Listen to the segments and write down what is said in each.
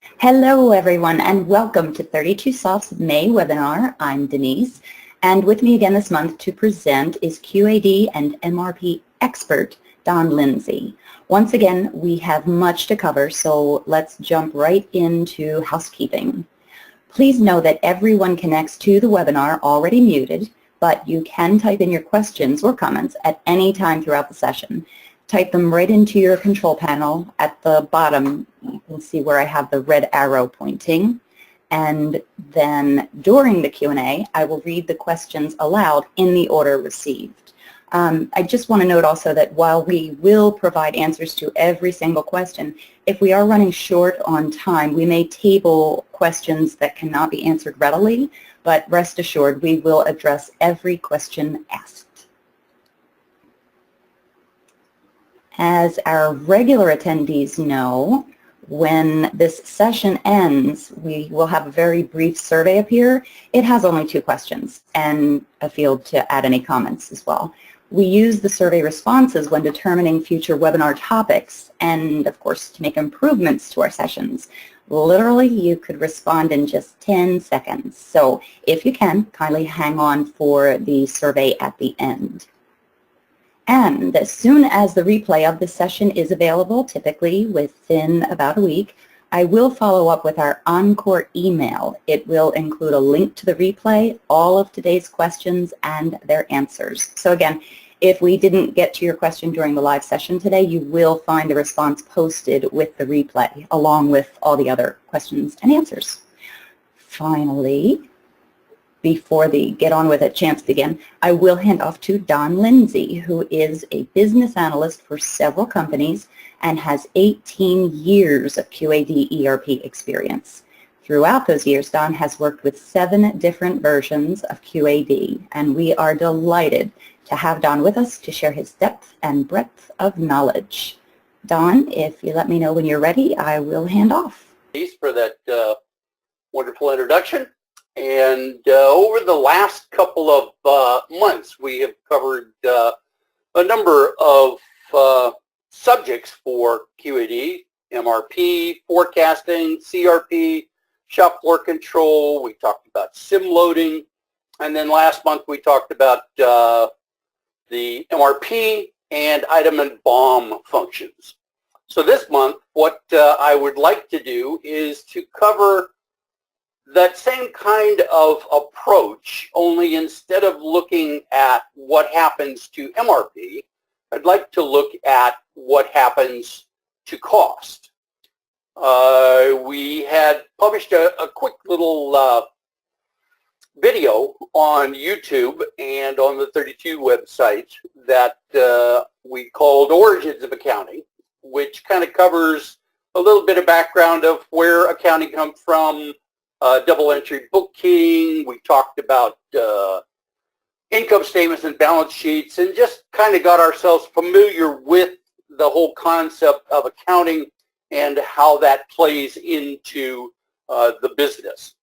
Hello everyone and welcome to 32Soft's May webinar. I'm Denise, and with me again this month to present is QAD and MRP expert Don Lindsey. Once again, we have much to cover, so let's jump right into housekeeping. Please know that everyone connects to the webinar already muted, but you can type in your questions or comments at any time throughout the session. Type them right into your control panel. At the bottom, you can see where I have the red arrow pointing. And then during the Q&A, I will read the questions aloud in the order received. I just want to note also that while we will provide answers to every single question, if we are running short on time, we may table questions that cannot be answered readily, but rest assured we will address every question asked. As our regular attendees know, when this session ends, we will have a very brief survey appear. It has only 2 questions and a field to add any comments as well. We use the survey responses when determining future webinar topics and, of course, to make improvements to our sessions. Literally, you could respond in just 10 seconds. So if you can, kindly hang on for the survey at the end. And as soon as the replay of this session is available, typically within about a week, I will follow up with our encore email. It will include a link to the replay, all of today's questions, and their answers. So again, if we didn't get to your question during the live session today, you will find a response posted with the replay, along with all the other questions and answers. Finally, before the get on with it chance begin, I will hand off to Don Lindsey, who is a business analyst for several companies and has 18 years of QAD ERP experience. Throughout those years, Don has worked with 7 different versions of QAD, and we are delighted to have Don with us to share his depth and breadth of knowledge. Don, if you let me know when you're ready, I will hand off. Thanks for that wonderful introduction. And over the last couple of months, we have covered a number of subjects for QAD, MRP, forecasting, CRP, shop floor control. We talked about sim loading. And then last month, we talked about the MRP and item and BOM functions. So this month, what I would like to do is to cover that same kind of approach, only instead of looking at what happens to MRP, I'd like to look at what happens to cost. We had published a quick little video on YouTube and on the 32 website that we called Origins of Accounting, which kind of covers a little bit of background of where accounting comes from, double entry bookkeeping. We talked about income statements and balance sheets, and just kind of got ourselves familiar with the whole concept of accounting and how that plays into the business.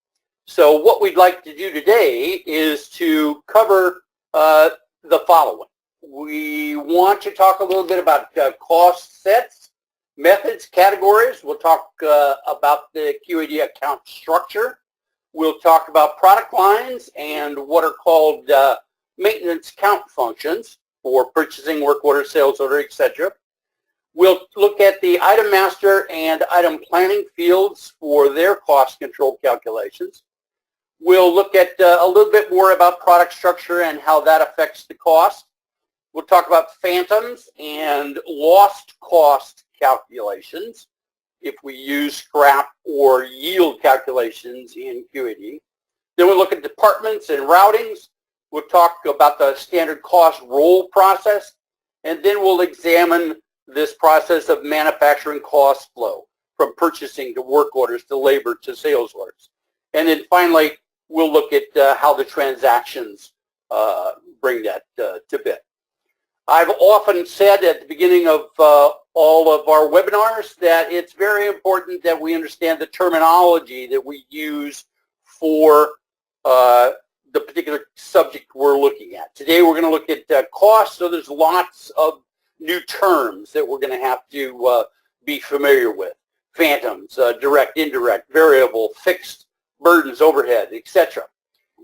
So what we'd like to do today is to cover the following. We want to talk a little bit about cost sets, methods, categories. We'll talk about the QAD account structure. We'll talk about product lines and what are called maintenance count functions for purchasing, work order, sales order, etc. We'll look at the item master and item planning fields for their cost control calculations. We'll look at a little bit more about product structure and how that affects the cost. We'll talk about phantoms and lost cost calculations if we use scrap or yield calculations in QAD. Then we'll look at departments and routings. We'll talk about the standard cost roll process, and then we'll examine this process of manufacturing cost flow from purchasing to work orders to labor to sales orders. And then finally, we'll look at how the transactions bring that to bear. I've often said at the beginning of all of our webinars that it's very important that we understand the terminology that we use for the particular subject we're looking at. Today we're going to look at cost, so there's lots of new terms that we're going to have to be familiar with. phantoms, direct, indirect, variable, fixed burdens, overhead, etc.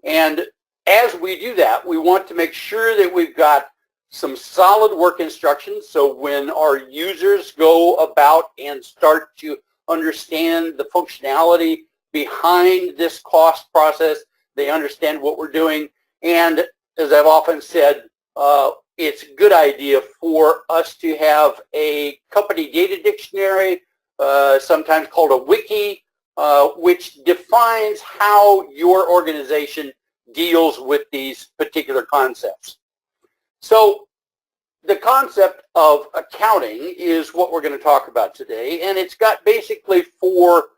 And as we do that, we want to make sure that we've got some solid work instructions, so when our users go about and start to understand the functionality behind this cost process, they understand what we're doing. And as I've often said, it's a good idea for us to have a company data dictionary, sometimes called a wiki, which defines how your organization deals with these particular concepts. So the concept of accounting is what we're going to talk about today, and it's got basically four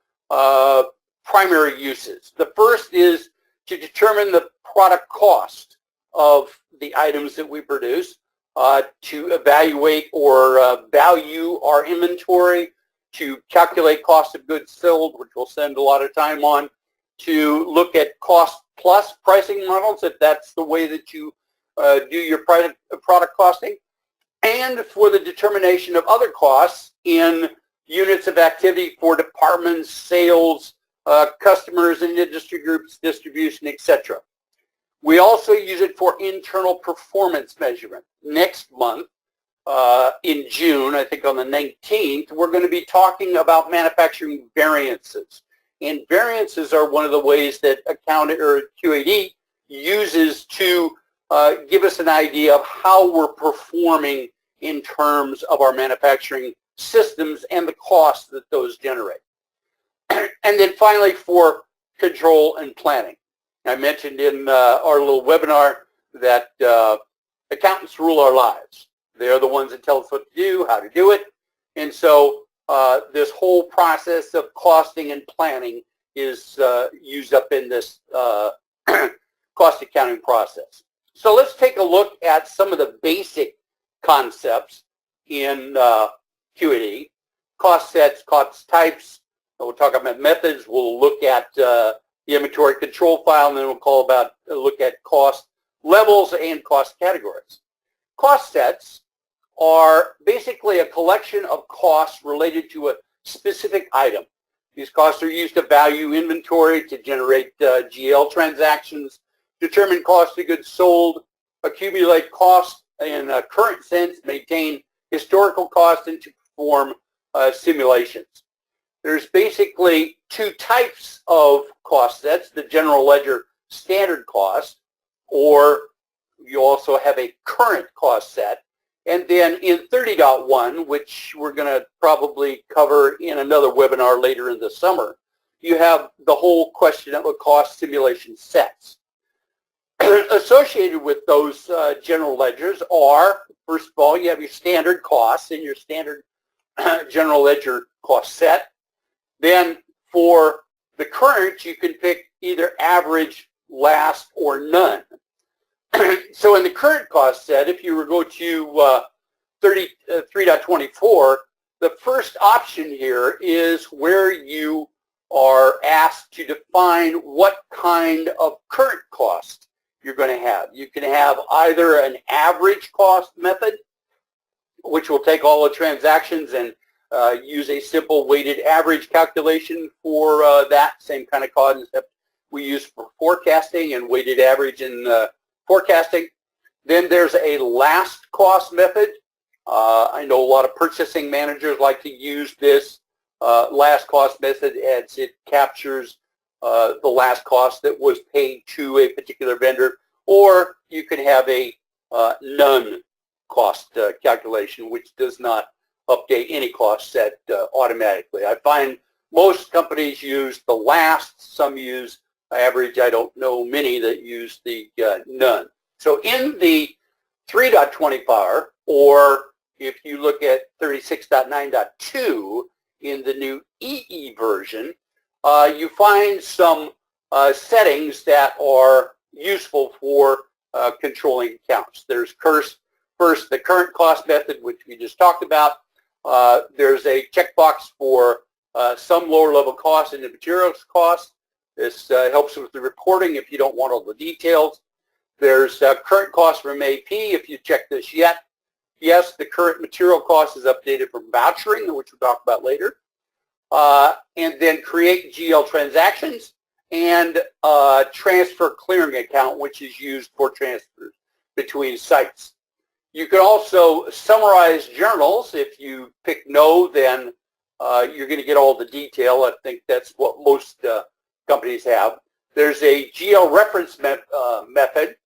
primary uses. The first is to determine the product cost of the items that we produce, to evaluate or value our inventory, to calculate cost of goods sold, which we'll spend a lot of time on, to look at cost plus pricing models, if that's the way that you do your product costing, and for the determination of other costs in units of activity for departments, sales, customers and industry groups, distribution, etc. We also use it for internal performance measurement. Next month, in June, I think on the 19th, we're going to be talking about manufacturing variances. And variances are one of the ways that QAD uses to give us an idea of how we're performing in terms of our manufacturing systems and the costs that those generate. And then finally, for control and planning. I mentioned in our little webinar that accountants rule our lives. They're the ones that tell us what to do, how to do it. And so this whole process of costing and planning is used up in this cost accounting process. So let's take a look at some of the basic concepts in QAD. Cost sets, cost types. We'll talk about methods. We'll look at the inventory control file, and then we'll look at cost levels and cost categories. Cost sets are basically a collection of costs related to a specific item. These costs are used to value inventory, to generate GL transactions, determine cost of goods sold, accumulate cost in a current sense, maintain historical costs, and to perform simulations. There's basically two types of cost sets: the general ledger standard cost, or you also have a current cost set. And then in 30.1, which we're going to probably cover in another webinar later in the summer, you have the whole question of cost simulation sets. Associated with those general ledgers are, first of all, you have your standard costs in your standard general ledger cost set. Then for the current, you can pick either average, last, or none. So in the current cost set, if you were to go to 3.24, the first option here is where you are asked to define what kind of current cost you're going to have. You can have either an average cost method, which will take all the transactions and use a simple weighted average calculation for that same kind of concept we use for forecasting and weighted average in forecasting. Then there's a last cost method. I know a lot of purchasing managers like to use this last cost method as it captures the last cost that was paid to a particular vendor, or you can have a none cost calculation, which does not update any cost set automatically. I find most companies use the last, some use average. I don't know many that use the none. So in the 3.25, or if you look at 36.9.2 in the new EE version, you find some settings that are useful for controlling accounts. There's first the current cost method, which we just talked about. There's a checkbox for some lower level costs in the materials cost. This helps with the reporting if you don't want all the details. There's current cost from AP if you check this yet. Yes, the current material cost is updated from vouchering, which we'll talk about later. and then create GL transactions and transfer clearing account, which is used for transfers between sites. You can also summarize journals. If you pick no, then you're going to get all the detail. I think that's what most companies have. There's a GL reference method,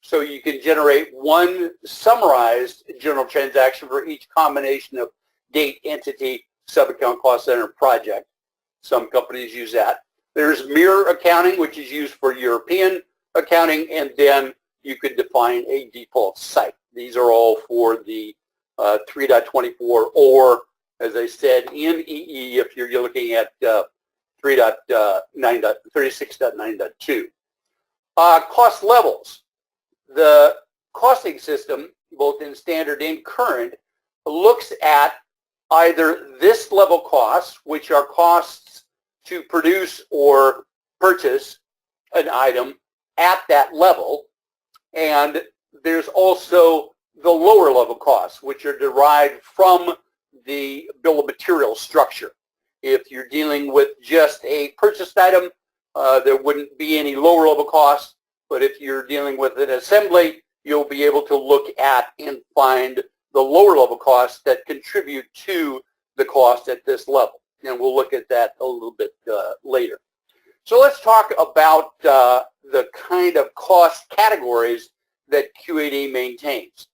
so you can generate one summarized journal transaction for each combination of date, entity, subaccount, cost center, project. Some companies use that. There's mirror accounting, which is used for European accounting, and then you could define a default site. These are all for the 3.24, or, as I said, in EE if you're looking at 36.9.2. Cost levels. The costing system, both in standard and current, looks at either this level costs, which are costs to produce or purchase an item at that level, and there's also the lower level costs, which are derived from the bill of materials structure. If you're dealing with just a purchased item, there wouldn't be any lower level costs, but if you're dealing with an assembly, you'll be able to look at and find the lower level costs that contribute to the cost at this level. And we'll look at that a little bit later. So let's talk about the kind of cost categories that QAD maintains.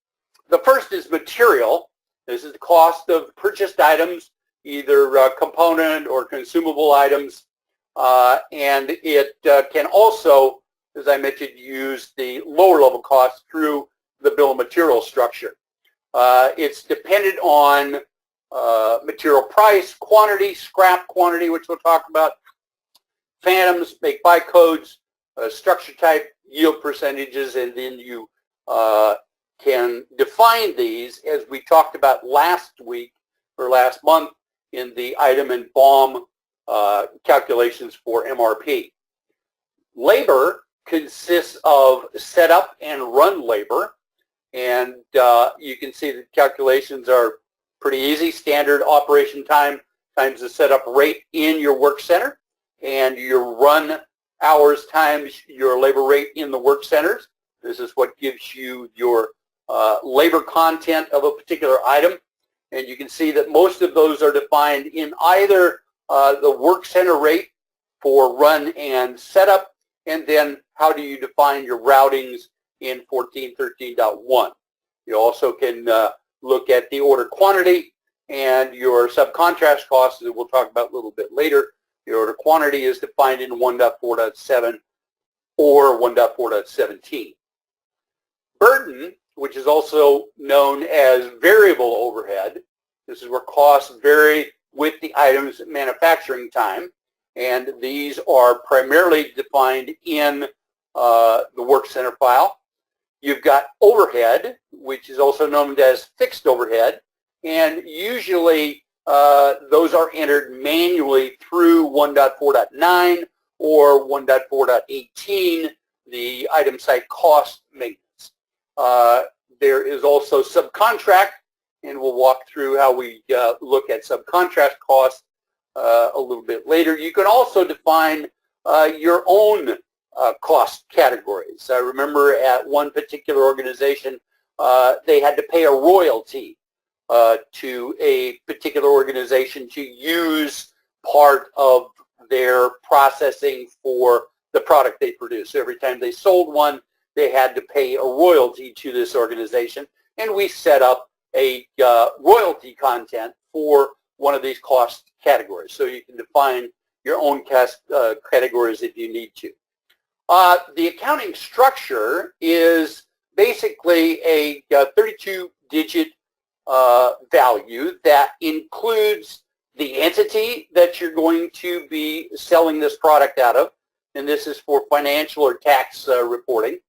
The first is material. This is the cost of purchased items, either component or consumable items, and it can also, as I mentioned, use the lower level costs through the bill of materials structure. It's dependent on material price, quantity, scrap quantity, which we'll talk about, phantoms, make-buy codes, structure type, yield percentages, and then you can define these as we talked about last week or last month in the item and BOM calculations for MRP. Labor consists of setup and run labor, and you can see the calculations are pretty easy. Standard operation time times the setup rate in your work center, and your run hours times your labor rate in the work centers. This is what gives you your labor content of a particular item, and you can see that most of those are defined in either the work center rate for run and setup, and then how do you define your routings in 1413.1. You also can look at the order quantity and your subcontract costs that we'll talk about a little bit later. Your order quantity is defined in 1.4.7 or 1.4.17. Burden, which is also known as variable overhead. This is where costs vary with the item's manufacturing time, and these are primarily defined in the work center file. You've got overhead, which is also known as fixed overhead, and usually those are entered manually through 1.4.9 or 1.4.18, the item site cost maintenance. There is also subcontract, and we'll walk through how we look at subcontract costs a little bit later. You can also define your own cost categories. I remember at one particular organization, they had to pay a royalty to a particular organization to use part of their processing for the product they produce. Every time they sold one, they had to pay a royalty to this organization, and we set up a royalty content for one of these cost categories. So you can define your own categories if you need to. The accounting structure is basically a 32-digit value that includes the entity that you're going to be selling this product out of, and this is for financial or tax reporting.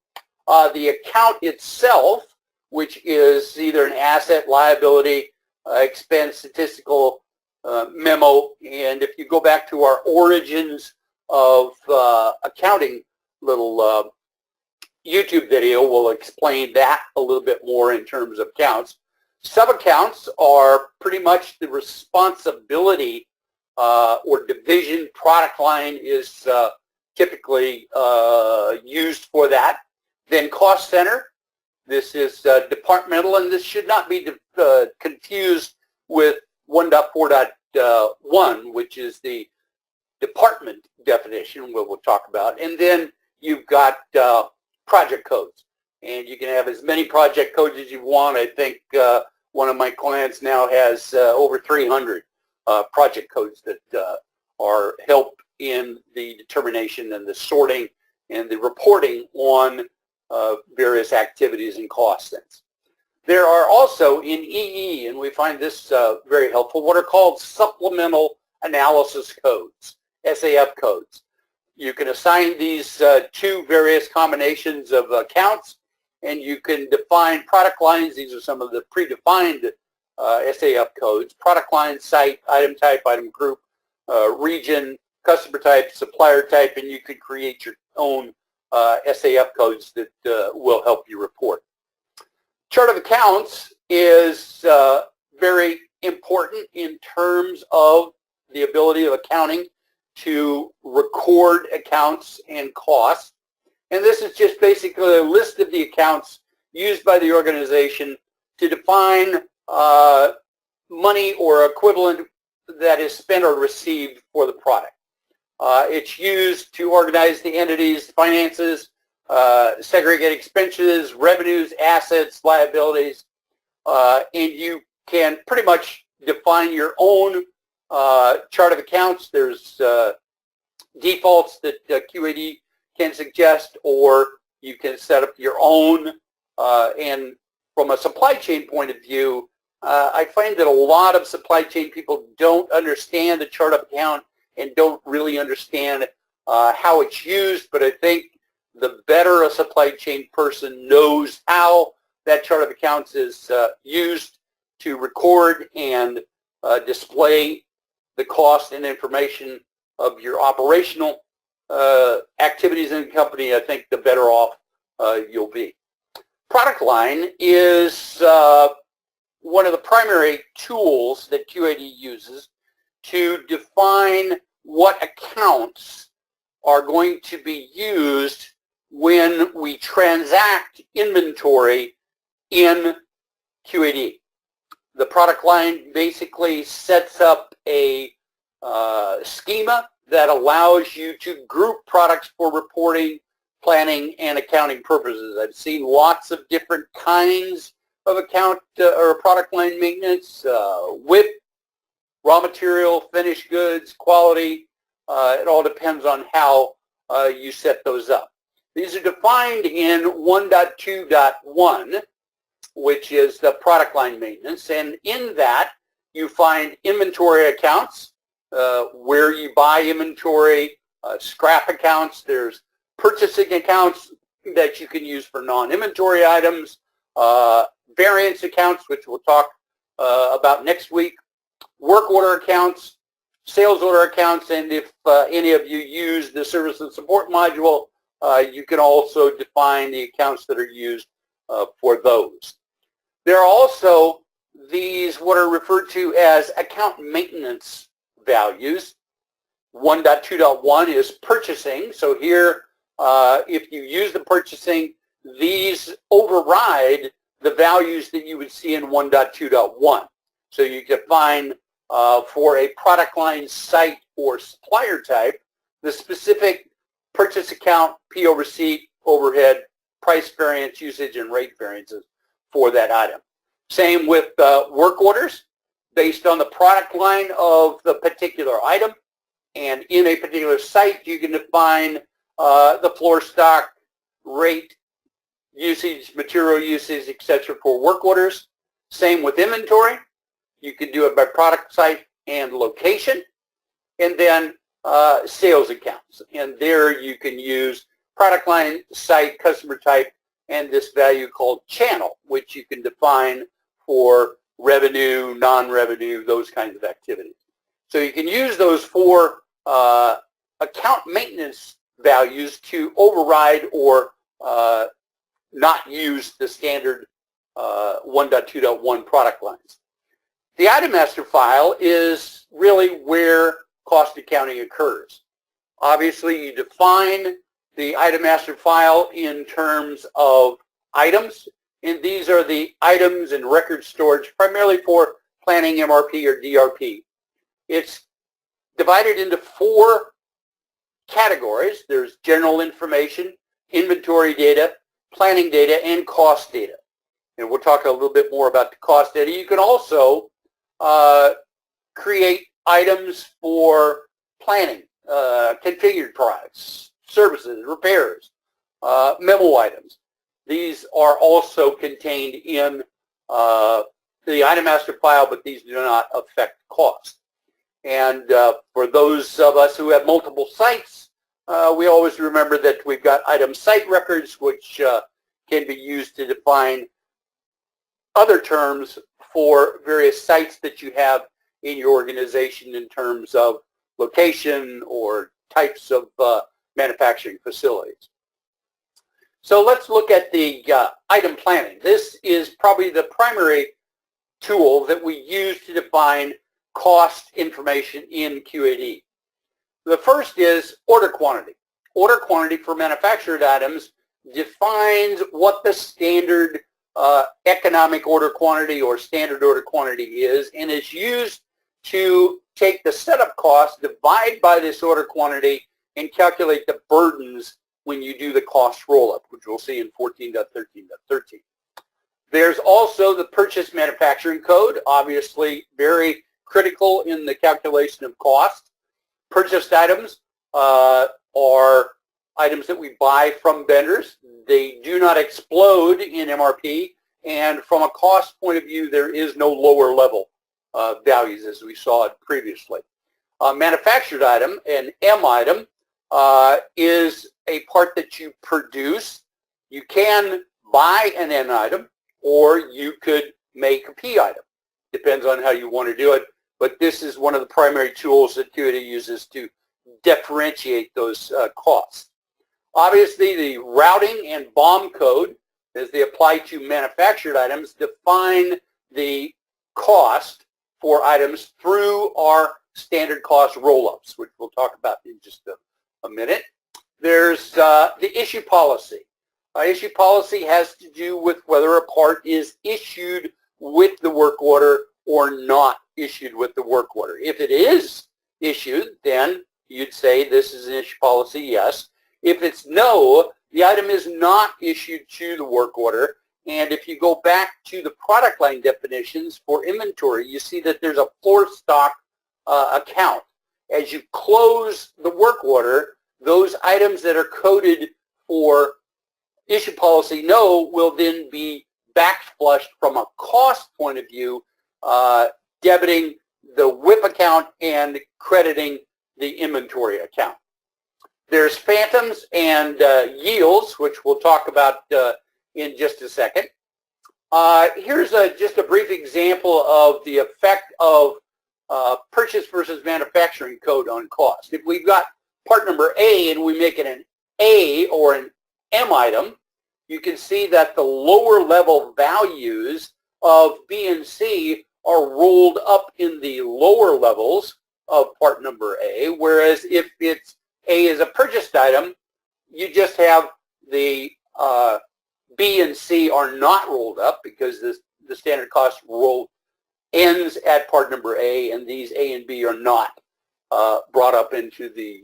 The account itself, which is either an asset, liability, expense, statistical memo, and if you go back to our origins of accounting little YouTube video, we'll explain that a little bit more in terms of counts. Sub-accounts are pretty much the responsibility or division. Product line is typically used for that. Then cost center. This is departmental, and this should not be confused with 1.4.1, which is the department definition, we'll talk about. And then you've got project codes. And you can have as many project codes as you want. I think one of my clients now has over 300 project codes that are help in the determination and the sorting and the reporting on various activities and costs. There are also in EE, and we find this very helpful, what are called supplemental analysis codes, SAF codes. You can assign these to various combinations of accounts, and you can define product lines. These are some of the predefined SAF codes: product line, site, item type, item group, region, customer type, supplier type, and you can create your own SAF codes that will help you report. Chart of accounts is very important in terms of the ability of accounting to record accounts and costs. And this is just basically a list of the accounts used by the organization to define money or equivalent that is spent or received for the product. It's used to organize the entity's finances, segregate expenses, revenues, assets, liabilities, and you can pretty much define your own chart of accounts. There's defaults that QAD can suggest, or you can set up your own. And from a supply chain point of view, I find that a lot of supply chain people don't understand the chart of account and don't really understand how it's used. But I think the better a supply chain person knows how that chart of accounts is used to record and display the cost and information of your operational activities in the company, I think the better off you'll be. Product line is one of the primary tools that QAD uses to define what accounts are going to be used when we transact inventory in QAD. The product line basically sets up a schema that allows you to group products for reporting, planning, and accounting purposes. I've seen lots of different kinds of account or product line maintenance, WIP, raw material, finished goods, quality. It all depends on how you set those up. These are defined in 1.2.1, which is the product line maintenance, and in that you find inventory accounts, where you buy inventory, scrap accounts. There's purchasing accounts that you can use for non-inventory items, variance accounts, which we'll talk about next week, work order accounts, sales order accounts, and if any of you use the service and support module, you can also define the accounts that are used for those. There are also these what are referred to as account maintenance values. 1.2.1 is purchasing. So here, if you use the purchasing, these override the values that you would see in 1.2.1. So you can find for a product line, site, or supplier type, the specific purchase account, PO receipt, overhead, price variance, usage, and rate variances for that item. Same with work orders based on the product line of the particular item. And in a particular site, you can define the floor stock, rate, usage, material usage, etc. for work orders. Same with inventory. You can do it by product site and location. And then sales accounts. And there you can use product line, site, customer type, and this value called channel, which you can define for revenue, non-revenue, those kinds of activities. So you can use those four account maintenance values to override or not use the standard 1.2.1 product lines. The item master file is really where cost accounting occurs. Obviously, you define the item master file in terms of items, and these are the items and record storage primarily for planning, MRP, or DRP. It's divided into 4 categories. There's general information, inventory data, planning data, and cost data. And we'll talk a little bit more about the cost data. You can also create items for planning, configured products, services, repairs, memo items. These are also contained in the item master file, but these do not affect cost. And for those of us who have multiple sites, we always remember that we've got item site records, which can be used to define other terms for various sites that you have in your organization in terms of location or types of manufacturing facilities. So let's look at the item planning. This is probably the primary tool that we use to define cost information in QAD. The first is order quantity. Order quantity for manufactured items defines what the standard economic order quantity or standard order quantity is, and is used to take the setup cost, divide by this order quantity, and calculate the burdens when you do the cost roll-up, which we'll see in 14.13.13. There's also the purchase manufacturing code, obviously very critical in the calculation of cost. Purchased items are items that we buy from vendors. They do not explode in MRP, and from a cost point of view, there is no lower level values as we saw it previously. A manufactured item, an M item, is a part that you produce. You can buy an N item, or you could make a P item. Depends on how you want to do it, but this is one of the primary tools that QAD uses to differentiate those costs. Obviously, the routing and BOM code, as they apply to manufactured items, define the cost for items through our standard cost roll-ups, which we'll talk about in just a minute. There's the issue policy. Issue policy has to do with whether a part is issued with the work order or not issued with the work order. If it is issued, then you'd say this is an issue policy, yes. If it's no, the item is not issued to the work order. And if you go back to the product line definitions for inventory, you see that there's a floor stock account. As you close the work order, those items that are coded for issue policy no will then be back flushed from a cost point of view, debiting the WIP account and crediting the inventory account. There's phantoms and yields, which we'll talk about in just a second. Here's just a brief example of the effect of purchase versus manufacturing code on cost. If we've got part number A and we make it an A or an M item, you can see that the lower level values of B and C are rolled up in the lower levels of part number A, whereas if it's A is a purchased item, you just have the B and C are not rolled up because the standard cost roll ends at part number A, and these A and B are not brought up into the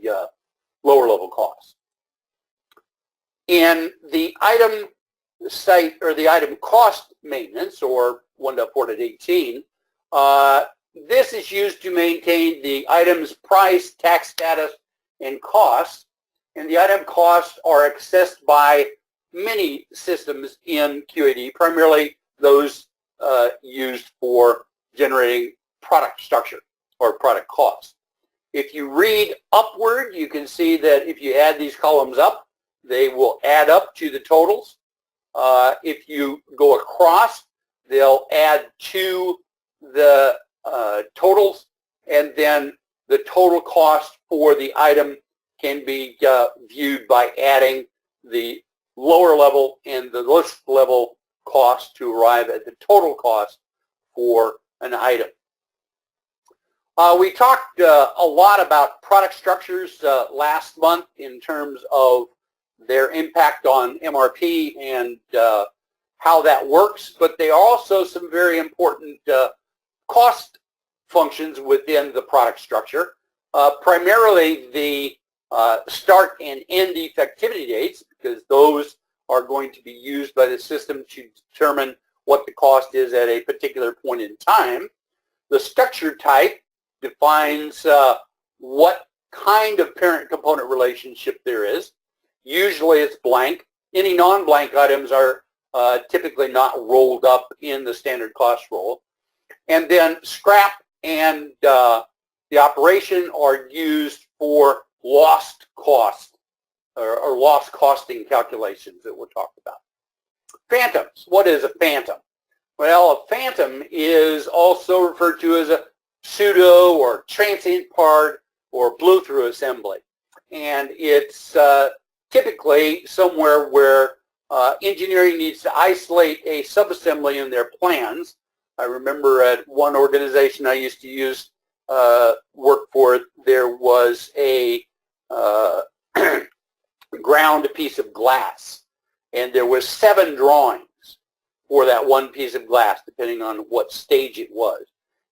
lower level costs. In the item site or the item cost maintenance, or 1.4.18, this is used to maintain the item's price, tax status, and costs. And the item costs are accessed by many systems in QAD, primarily those used for generating product structure or product cost. If you read upward, you can see that if you add these columns up, they will add up to the totals. If you go across, they'll add to the totals, and then the total cost for the item can be viewed by adding the lower level and the list level cost to arrive at the total cost for an item. We talked a lot about product structures last month in terms of their impact on MRP and how that works, but they are also some very important cost functions within the product structure. Primarily the start and end effectivity dates, because those are going to be used by the system to determine what the cost is at a particular point in time. The structure type defines what kind of parent-component relationship there is. Usually it's blank. Any non-blank items are typically not rolled up in the standard cost roll. And then scrap and the operation are used for lost cost or lost costing calculations that we'll talk about. Phantoms. What is a phantom? Well, a phantom is also referred to as a pseudo or transient part or blow-through assembly. And it's typically somewhere where engineering needs to isolate a subassembly in their plans. I remember at one organization I used to use work for, there was a ground piece of glass, and there was 7 drawings for that one piece of glass, depending on what stage it was.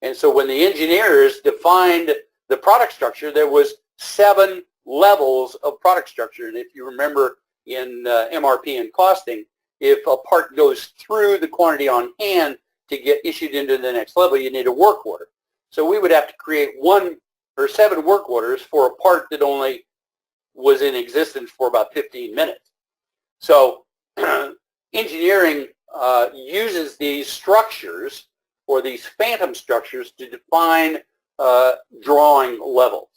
And so when the engineers defined the product structure, there was 7 levels of product structure. And if you remember in MRP and costing, if a part goes through the quantity on hand to get issued into the next level, you need a work order. So we would have to create 1 or 7 work orders for a part that only was in existence for about 15 minutes. So engineering uses these structures, or these phantom structures, to define drawing levels.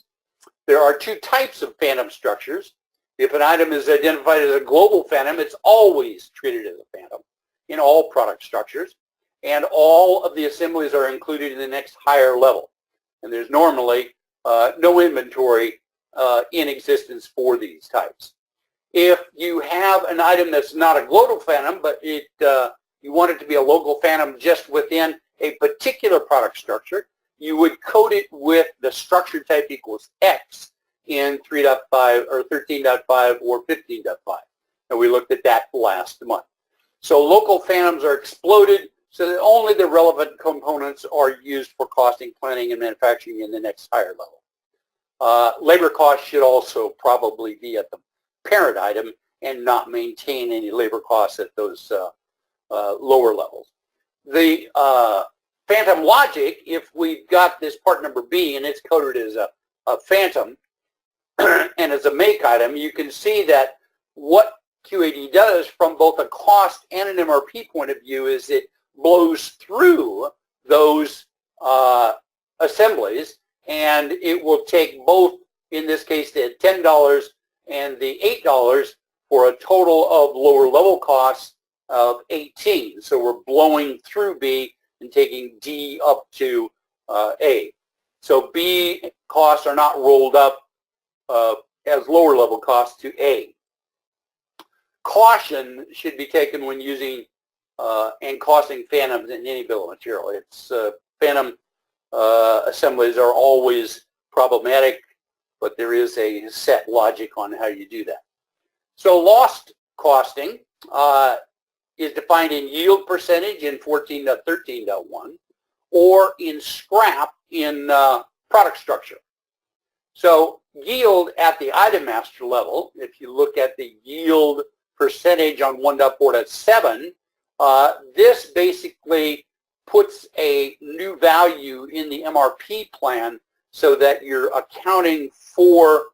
There are 2 types of phantom structures. If an item is identified as a global phantom, it's always treated as a phantom in all product structures, and all of the assemblies are included in the next higher level. And there's normally no inventory in existence for these types. If you have an item that's not a global phantom, but you want it to be a local phantom just within a particular product structure, you would code it with the structure type equals X in 3.5 or 13.5 or 15.5. And we looked at that last month. So local phantoms are exploded so that only the relevant components are used for costing, planning, and manufacturing in the next higher level. Labor costs should also probably be at the parent item and not maintain any labor costs at those lower levels. The phantom logic, if we've got this part number B and it's coded as a phantom and as a make item, you can see that what QAD does from both a cost and an MRP point of view is it blows through those assemblies, and it will take both, in this case, the $10 and the $8 for a total of lower level costs of 18. So we're blowing through B and taking D up to A. So B costs are not rolled up as lower level costs to A. Caution should be taken when using and costing phantoms in any bill of material. It's phantom assemblies are always problematic, but there is a set logic on how you do that. So lost costing is defined in yield percentage in 14.13.1 or in scrap in product structure. So yield at the item master level, if you look at the yield percentage on 1.4.7, this basically puts a new value in the MRP plan so that you're accounting for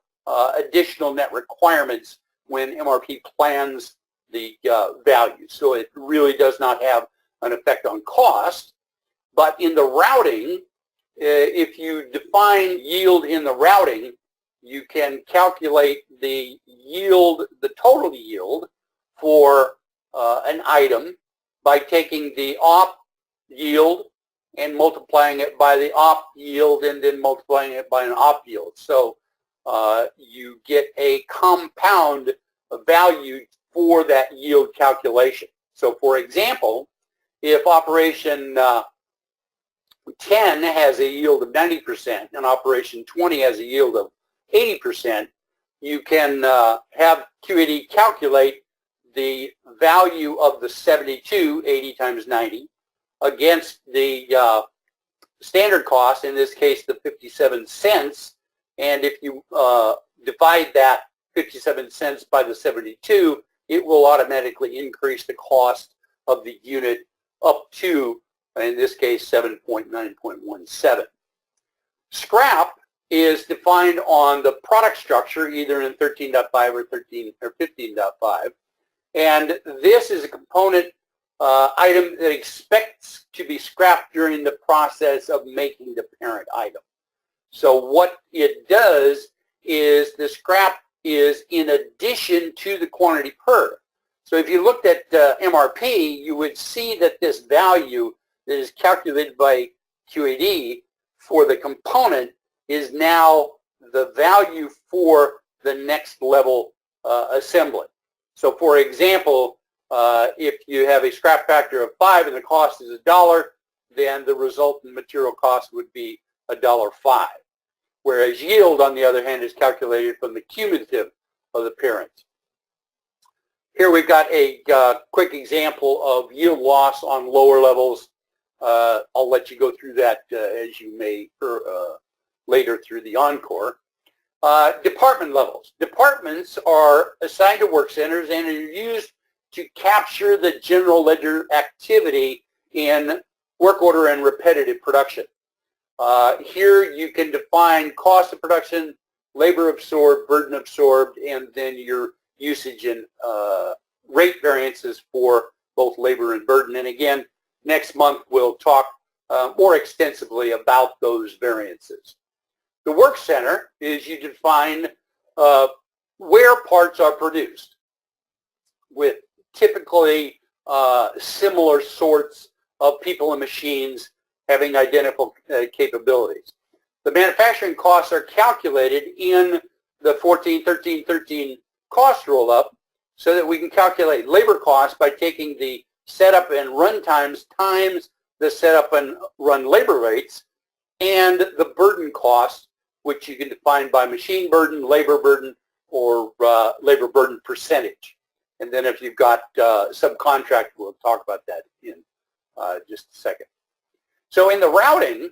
additional net requirements when MRP plans the value. So it really does not have an effect on cost. But in the routing, if you define yield in the routing, you can calculate the yield, the total yield for an item by taking the op yield and multiplying it by the op yield and then multiplying it by an op yield. So you get a compound value for that yield calculation. So for example, if operation 10 has a yield of 90% and operation 20 has a yield of 80%, you can have QAD calculate the value of the 72, 80 times 90, against the standard cost, in this case the 57 cents, and if you divide that 57 cents by the 72, it will automatically increase the cost of the unit up to, in this case, 7.9.17. Scrap is defined on the product structure, either in 13.5 or 15.5, and this is a component item that expects to be scrapped during the process of making the parent item. So what it does is the scrap is in addition to the quantity per. So if you looked at MRP, you would see that this value that is calculated by QAD for the component is now the value for the next level assembly. So for example, if you have a scrap factor of 5 and the cost is $1, then the resultant material cost would be $1.05. Whereas yield, on the other hand, is calculated from the cumulative of the parents. Here we've got a quick example of yield loss on lower levels. I'll let you go through that as you may later through the encore. Department levels. Departments are assigned to work centers and are used to capture the general ledger activity in work order and repetitive production. Here you can define cost of production, labor absorbed, burden absorbed, and then your usage and rate variances for both labor and burden. And again, next month we'll talk more extensively about those variances. The work center is you define where parts are produced with typically similar sorts of people and machines having identical capabilities. The manufacturing costs are calculated in the 14-13-13 cost roll-up so that we can calculate labor costs by taking the setup and run times times the setup and run labor rates, and the burden cost, which you can define by machine burden, labor burden, or labor burden percentage. And then if you've got subcontract, we'll talk about that in just a second. So in the routing,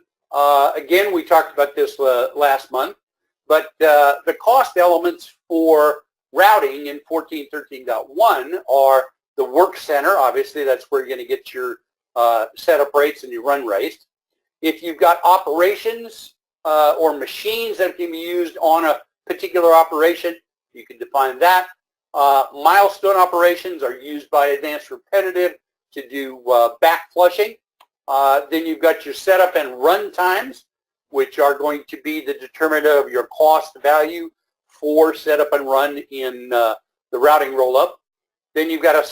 again, we talked about this last month, but the cost elements for routing in 14.13.1 are the work center. Obviously, that's where you're going to get your setup rates and your run rates. If you've got operations or machines that can be used on a particular operation, you can define that. Milestone operations are used by advanced repetitive to do back flushing. Then you've got your setup and run times, which are going to be the determinant of your cost value for setup and run in the routing roll-up. Then you've got a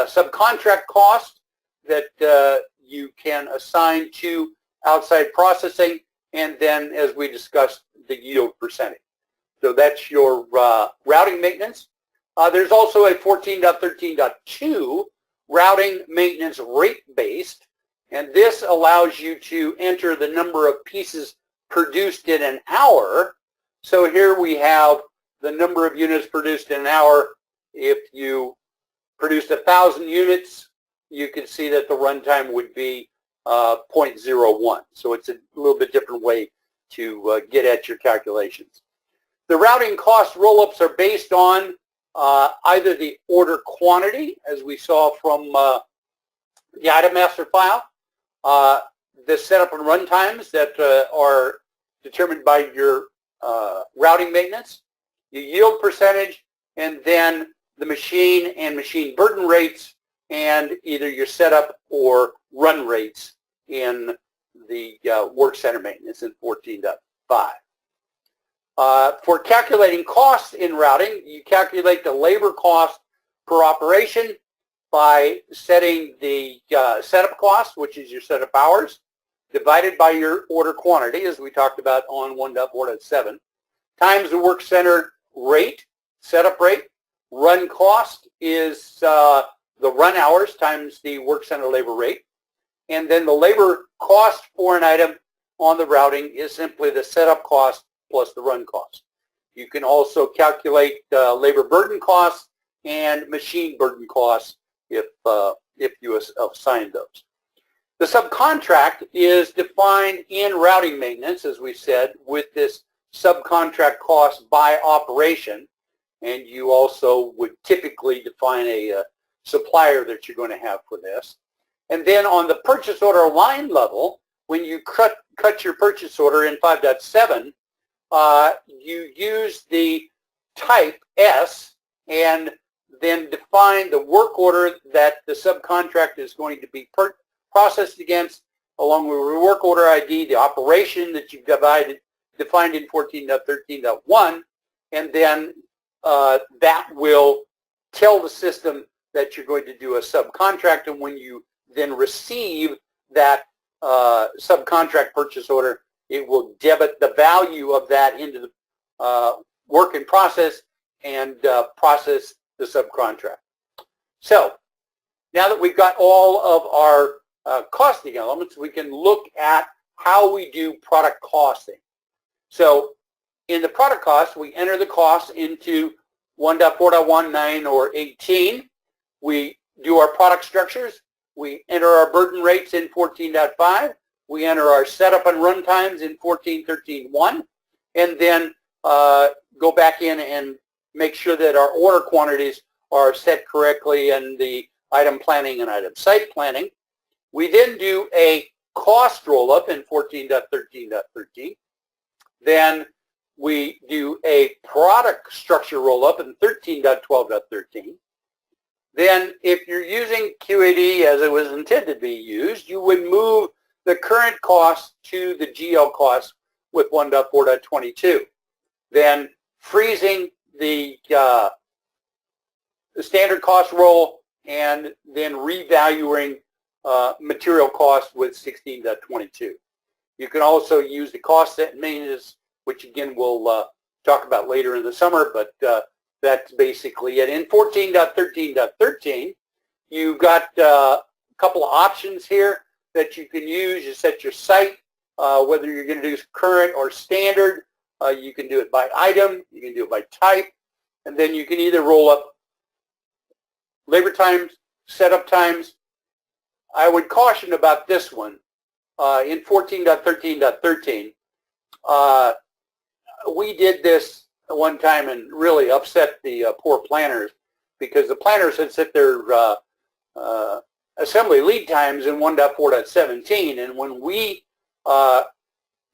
subcontract cost that you can assign to outside processing, and then, as we discussed, the yield percentage. So that's your routing maintenance. There's also a 14.13.2 routing maintenance rate-based, and this allows you to enter the number of pieces produced in an hour. So here we have the number of units produced in an hour. If you produced 1,000 units, you can see that the runtime would be 0.01. So it's a little bit different way to get at your calculations. The routing cost roll-ups are based on either the order quantity, as we saw from the item master file, the setup and run times that are determined by your routing maintenance, your yield percentage, and then the machine and machine burden rates, and either your setup or run rates in the work center maintenance in 14.5. For calculating costs in routing, you calculate the labor cost per operation by setting the setup cost, which is your setup hours, divided by your order quantity, as we talked about on 1.4.7, times the work center rate, setup rate. Run cost is the run hours times the work center labor rate. And then the labor cost for an item on the routing is simply the setup cost plus the run cost. You can also calculate labor burden costs and machine burden costs if you assign those. The subcontract is defined in routing maintenance, as we said, with this subcontract cost by operation, and you also would typically define a supplier that you're going to have for this. And then on the purchase order line level, when you cut your purchase order in 5.7, you use the type S and then define the work order that the subcontract is going to be processed against, along with your work order ID, the operation that you've defined in 14.13.1, and then that will tell the system that you're going to do a subcontract, and when you then receive that subcontract purchase order, it will debit the value of that into the work in process and process the subcontract. So now that we've got all of our costing elements, we can look at how we do product costing. So in the product cost, we enter the cost into 1.4.19 or 18. We do our product structures. We enter our burden rates in 14.5. We enter our setup and run times in 14.13.1, and then go back in and make sure that our order quantities are set correctly and the item planning and item site planning. We then do a cost roll-up in 14.13.13. Then we do a product structure roll-up in 13.12.13. Then if you're using QAD as it was intended to be used, you would move the current cost to the GL cost with 1.4.22. Then freezing the standard cost roll and then revaluing material cost with 16.22. You can also use the cost set maintenance, which again we'll talk about later in the summer, but that's basically it. In 14.13.13, you've got a couple of options here that you can use. You set your site, whether you're going to do current or standard. You can do it by item. You can do it by type. And then you can either roll up labor times, setup times. I would caution about this one. In 14.13.13, we did this one time and really upset the poor planners, because the planners had set their assembly lead times in 1.4.17, and when we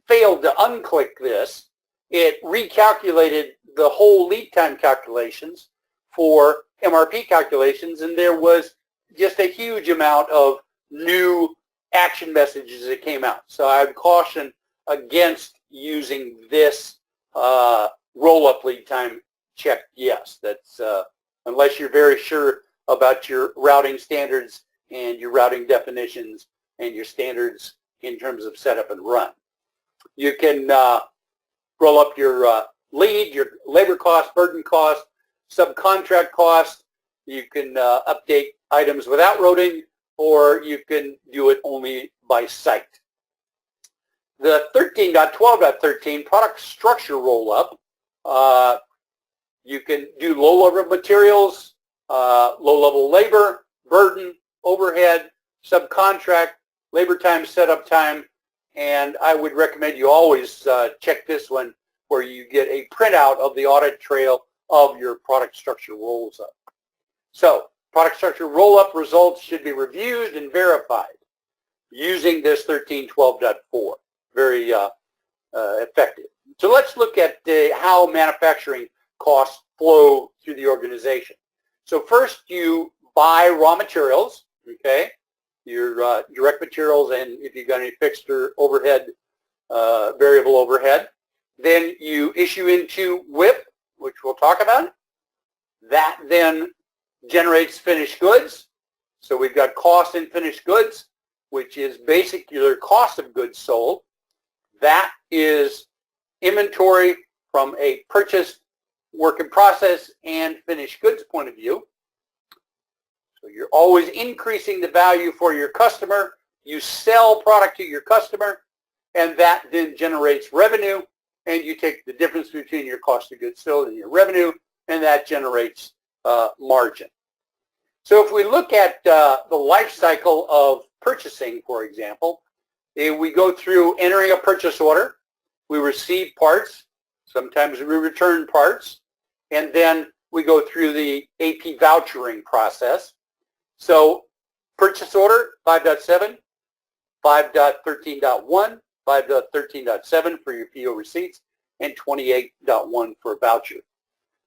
failed to unclick this, it recalculated the whole lead time calculations for MRP calculations, and there was just a huge amount of new action messages that came out. So I would caution against using this roll-up lead time check yes. That's unless you're very sure about your routing standards and your routing definitions and your standards in terms of setup and run. You can roll up your lead, your labor cost, burden cost, subcontract cost. You can update items without routing, or you can do it only by site. The 13.12.13 product structure roll-up, you can do low-level materials, low-level labor, burden, overhead, subcontract, labor time, setup time, and I would recommend you always check this one where you get a printout of the audit trail of your product structure rolls up. So product structure roll-up results should be reviewed and verified using this 13.12.4. Very effective. So let's look at how manufacturing costs flow through the organization. So first you buy raw materials, okay, your direct materials, and if you've got any fixed or overhead, variable overhead. Then you issue into WIP, which we'll talk about. That then generates finished goods. So we've got cost in finished goods, which is basically your cost of goods sold. That is inventory from a purchased, work in process, and finished goods point of view. So you're always increasing the value for your customer You sell product to your customer, and that then generates revenue, and you take the difference between your cost of goods sold and your revenue, and that generates margin. So if we look at the life cycle of purchasing, for example, we go through entering a purchase order, we receive parts, sometimes we return parts, and then we go through the AP vouchering process. So purchase order 5.7, 5.13.1, 5.13.7 for your PO receipts, and 28.1 for a voucher.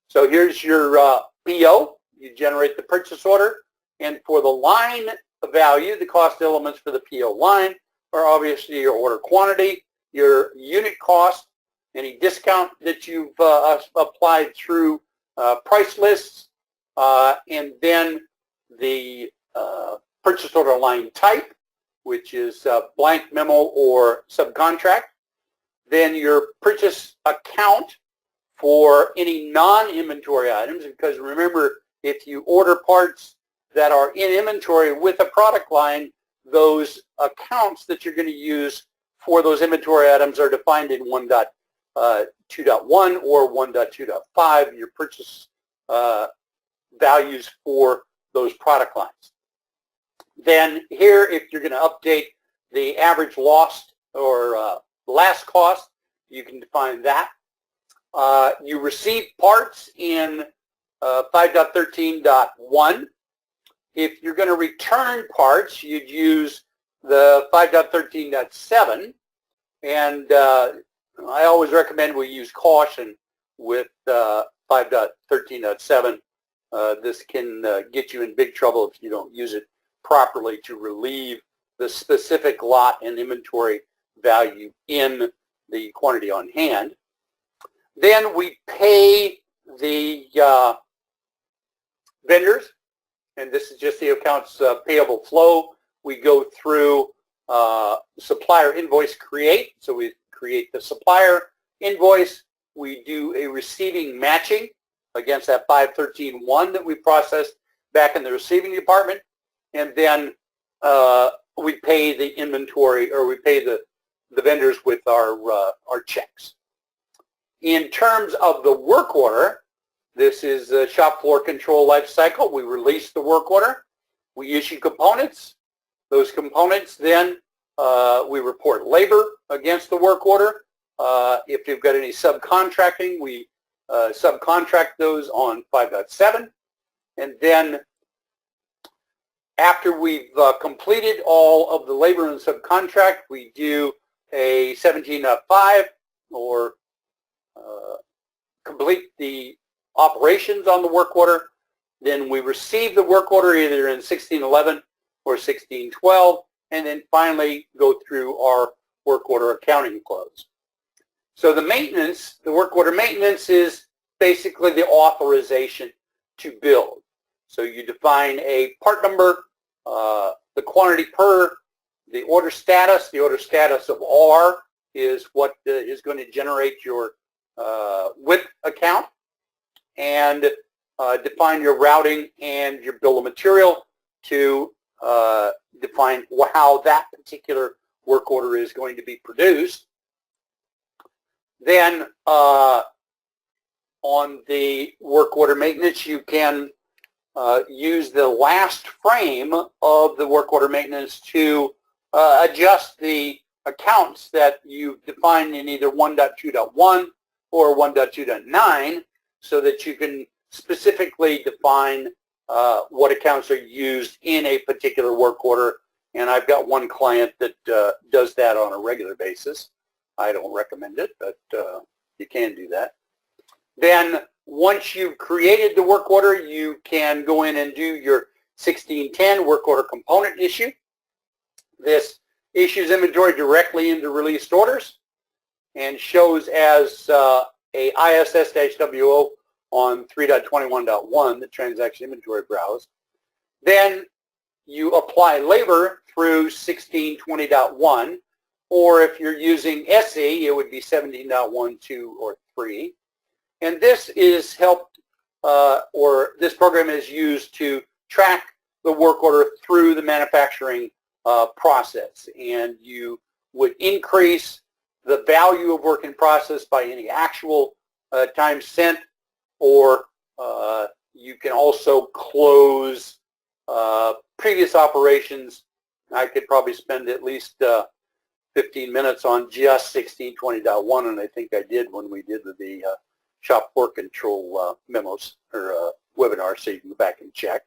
So here's your PO. You generate the purchase order, and for the line value, the cost elements for the PO line are obviously your order quantity, your unit cost, any discount that you've applied through price lists, and then the purchase order line type, which is blank memo or subcontract. Then your purchase account for any non-inventory items, because remember, if you order parts that are in inventory with a product line, those accounts that you're going to use for those inventory items are defined in 1.2.1 or 1.2.5, your purchase values for those product lines. Then here, if you're going to update the average lost or last cost, you can define that. You receive parts in 5.13.1. If you're going to return parts, you'd use the 5.13.7, and I always recommend we use caution with 5.13.7. This can get you in big trouble if you don't use it properly to relieve the specific lot and inventory value in the quantity on hand. Then we pay the vendors, and this is just the accounts payable flow. We go through supplier invoice create, so we create the supplier invoice. We do a receiving matching against that 513.1 that we processed back in the receiving department, and then we pay the inventory, or we pay the vendors with our checks. In terms of the work order, this is the shop floor control life cycle. We release the work order. We issue components. Those components then we report labor against the work order. If you've got any subcontracting, we subcontract those on 5.7. And then after we've completed all of the labor and subcontract, we do a 17.5 or complete the operations on the work order. Then we receive the work order either in 1611 or 1612, and then finally go through our work order accounting close. So the maintenance, the work order maintenance, is basically the authorization to build. So you define a part number, the quantity per, the order status. The order status of R is what is going to generate your WIP account, and define your routing and your bill of material to define how that particular work order is going to be produced. Then on the work order maintenance, you can use the last frame of the work order maintenance to adjust the accounts that you define in either 1.2.1 or 1.2.9, so that you can specifically define what accounts are used in a particular work order. And I've got one client that does that on a regular basis. I don't recommend it, but you can do that. Then once you've created the work order, you can go in and do your 1610 work order component issue. This issues inventory directly into released orders and shows as a ISS-WO on 3.21.1, the transaction inventory browse. Then you apply labor through 1620.1, or if you're using SE, it would be 17.1, 2, or 3. And this is helped, or this program is used to track the work order through the manufacturing process, and you would increase the value of work in process by any actual time sent, or you can also close previous operations. I could probably spend at least 15 minutes on just 1620.1, and I think I did when we did the shop floor control memos or webinar, so you can go back and check.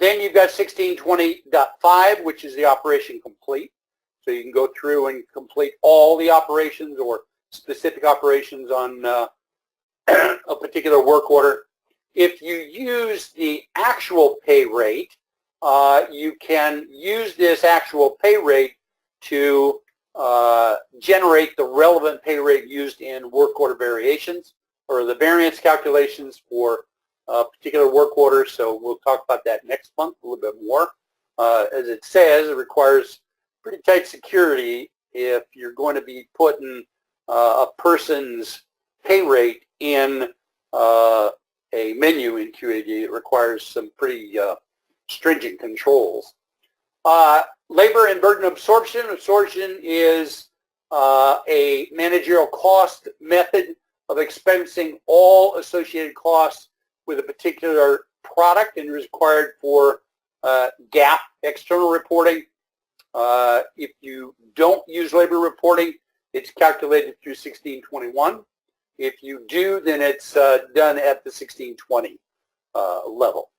Then you've got 1620.5, which is the operation complete. So you can go through and complete all the operations or specific operations on a particular work order. If you use the actual pay rate, you can use this actual pay rate to generate the relevant pay rate used in work order variations or the variance calculations for a particular work order. So we'll talk about that next month a little bit more. As it says, it requires pretty tight security if you're going to be putting a person's pay rate in a menu in QAD. It requires some pretty stringent controls. Labor and burden absorption. Absorption is a managerial cost method of expensing all associated costs with a particular product and required for GAAP external reporting. If you don't use labor reporting, it's calculated through 1621. If you do, then it's done at the 1620 level.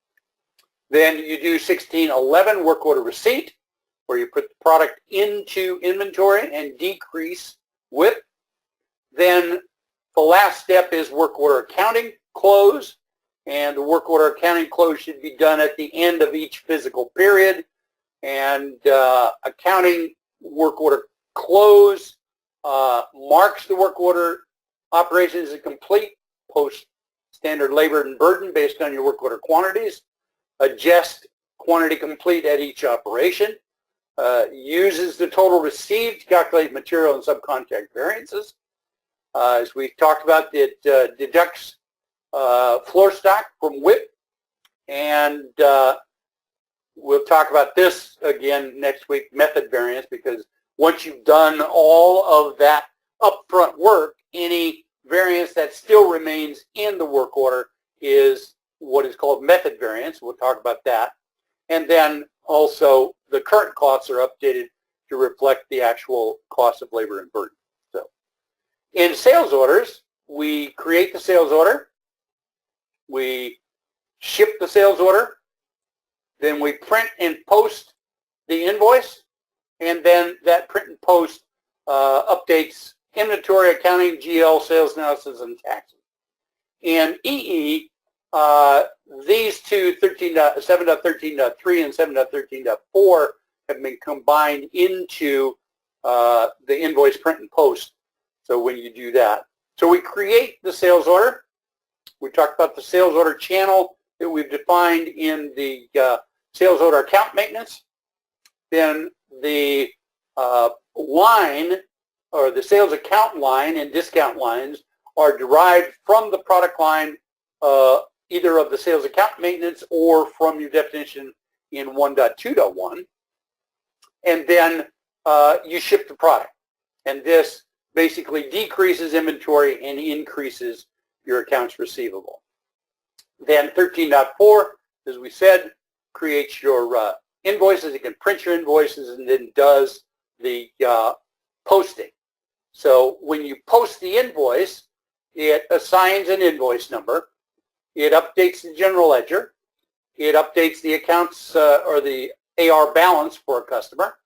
Then you do 1611, work order receipt, where you put the product into inventory and decrease WIP. Then the last step is work order accounting close, and the work order accounting close should be done at the end of each physical period. And accounting work order close marks the work order operation as complete, post standard labor and burden based on your work order quantities, adjust quantity complete at each operation, uses the total received to calculate material and subcontract variances. As we talked about, it deducts floor stock from WIP, and we'll talk about this again next week, method variance, because once you've done all of that upfront work, any variance that still remains in the work order is what is called method variance. We'll talk about that. And then also the current costs are updated to reflect the actual cost of labor and burden. So in sales orders, we create the sales order, we ship the sales order, then we print and post the invoice, and then that print and post updates inventory, accounting, GL, sales analysis, and taxes. In EE, these two, 7.13.3 and 7.13.4, have been combined into the invoice print and post. So when you do that. So we create the sales order. We talked about the sales order channel that we've defined in the sales order account maintenance. Then the line, or the sales account line and discount lines, are derived from the product line, either of the sales account maintenance or from your definition in 1.2.1. And then you ship the product. And this basically decreases inventory and increases your accounts receivable. Then 13.4, as we said, creates your invoices. It can print your invoices and then does the posting. So when you post the invoice, it assigns an invoice number. It updates the general ledger. It updates the accounts or the AR balance for a customer.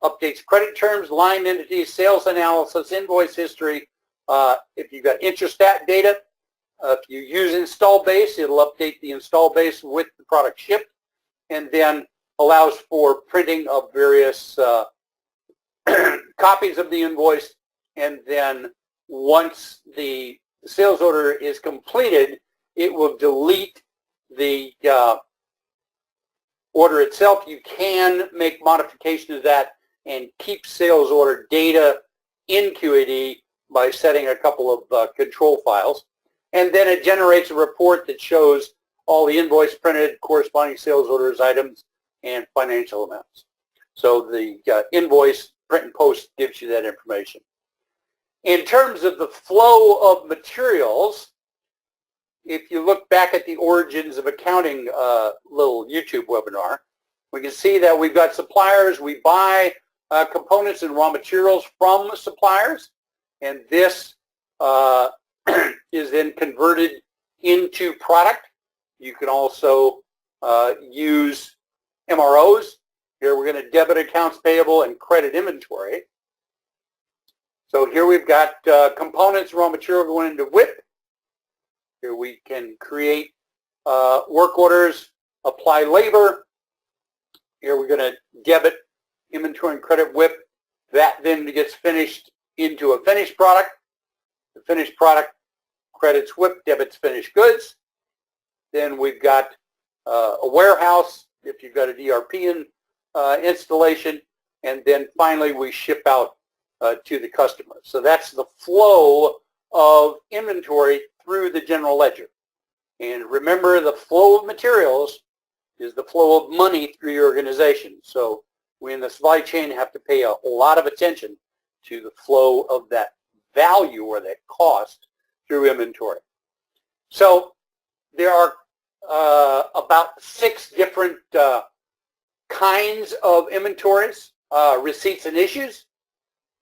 Updates credit terms, line entities, sales analysis, invoice history. If you've got intrastat data, if you use install base, it'll update the install base with the product shipped, and then allows for printing of various copies of the invoice. And then once the sales order is completed, it will delete the order itself. You can make modifications to that and keep sales order data in QAD by setting a couple of control files. And then it generates a report that shows all the invoice printed, corresponding sales orders, items, and financial amounts. So the invoice print and post gives you that information. In terms of the flow of materials, if you look back at the Origins of Accounting little YouTube webinar, we can see that we've got suppliers. We buy components and raw materials from suppliers, and this is then converted into product. You can also use MROs. Here we're going to debit accounts payable and credit inventory. So here we've got components, raw material going into WIP. Here we can create work orders, apply labor. Here we're going to debit inventory and credit WIP. That then gets finished into a finished product. The finished product credits WIP, debits finished goods. Then we've got a warehouse if you've got a DRP installation. And then finally we ship out to the customer. So that's the flow of inventory through the general ledger. And remember, the flow of materials is the flow of money through your organization. So we in the supply chain have to pay a lot of attention to the flow of that value or that cost through inventory. So there are about 6 different kinds of inventories. Receipts and issues.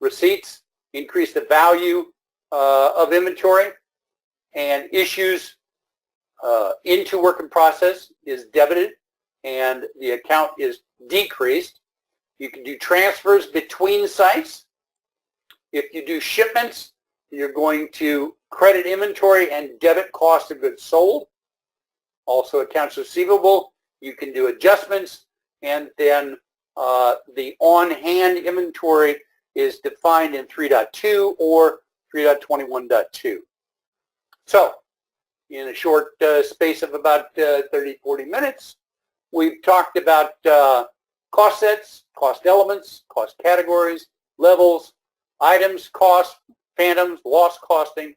Receipts increase the value of inventory, and issues into work in process is debited and the account is decreased. You can do transfers between sites. If you do shipments, you're going to credit inventory and debit cost of goods sold. Also accounts receivable, you can do adjustments, and then the on-hand inventory is defined in 3.2 or 3.21.2. So in a short space of about 30-40 minutes, we've talked about cost sets, cost elements, cost categories, levels, items, costs, phantoms, loss costing,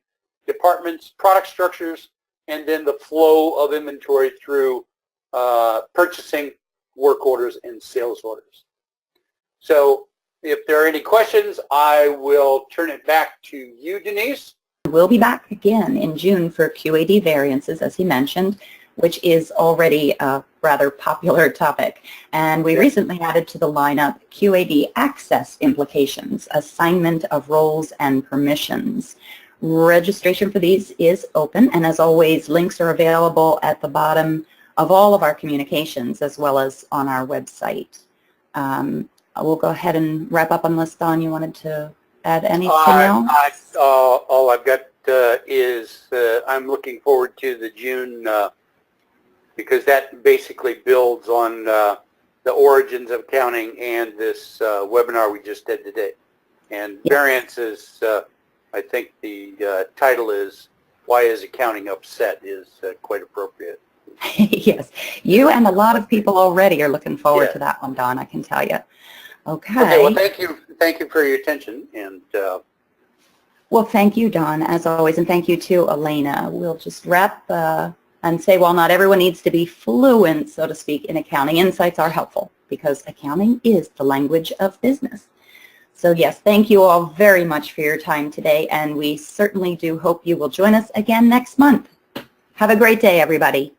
departments, product structures, and then the flow of inventory through purchasing, work orders, and sales orders. So if there are any questions, I will turn it back to you, Denise. We'll be back again in June for QAD variances, as he mentioned, which is already a rather popular topic. And we recently added to the lineup QAD access implications, assignment of roles and permissions. Registration for these is open, and as always, links are available at the bottom of all of our communications as well as on our website. We'll go ahead and wrap up unless, Don, you wanted to add anything else? All I've got is I'm looking forward to the June because that basically builds on the origins of accounting and this webinar we just did today. And variance is, I think the title is, Why is Accounting Upset, is quite appropriate. Yes, you and a lot of people already are looking forward to that one, Don, I can tell you. Okay, well, thank you for your attention, and well, thank you, Don, as always, and thank you to Elena. We'll just wrap and say, while not everyone needs to be fluent, so to speak, in accounting, insights are helpful because accounting is the language of business. So yes, thank you all very much for your time today, and we certainly do hope you will join us again next month. Have a great day, everybody.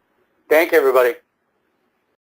Thank you, everybody.